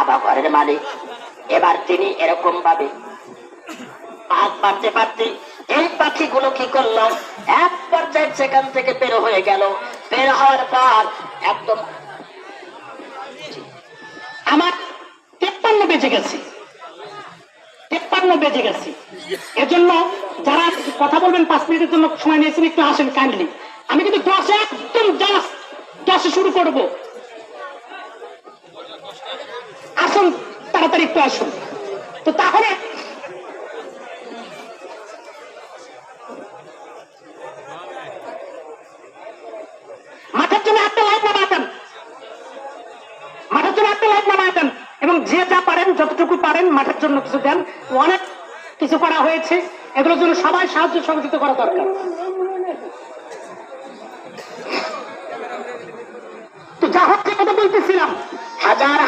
কাবা ঘরের মালিক। এবার তিনি এরকম ভাবে পাক পারতে পারতে এই পাখিগুলো কি করলো, এক পর্যায়ে সেখান থেকে বের হয়ে গেল। বের হওয়ার পর একদম আমার 53 বেজে গেছে, 53 বেজে গেছে। এজন্য যারা কথা বলবেন 5 মিনিটের জন্য সময় নিয়েছেন, একটু আসেন কাইন্ডলি। আমি কিন্তু 10 একদম 10 শুরু করব। আসুন তাড়াতাড়ি একটু আসুন। তো তাহলে মাঠের জন্য একটা লাইট বানাতেন, মাঠের জন্য একটা লাইট বানাতেন, এবং যে যা পারেন যতটুকু পারেন মাঠের জন্য কিছু দেন। অনেক কিছু করা হয়েছে, এগুলোর জন্য সবাই সাহায্য সহযোগিতা করা দরকার। তো যা হচ্ছে কথা বলতেছিলাম, হাজার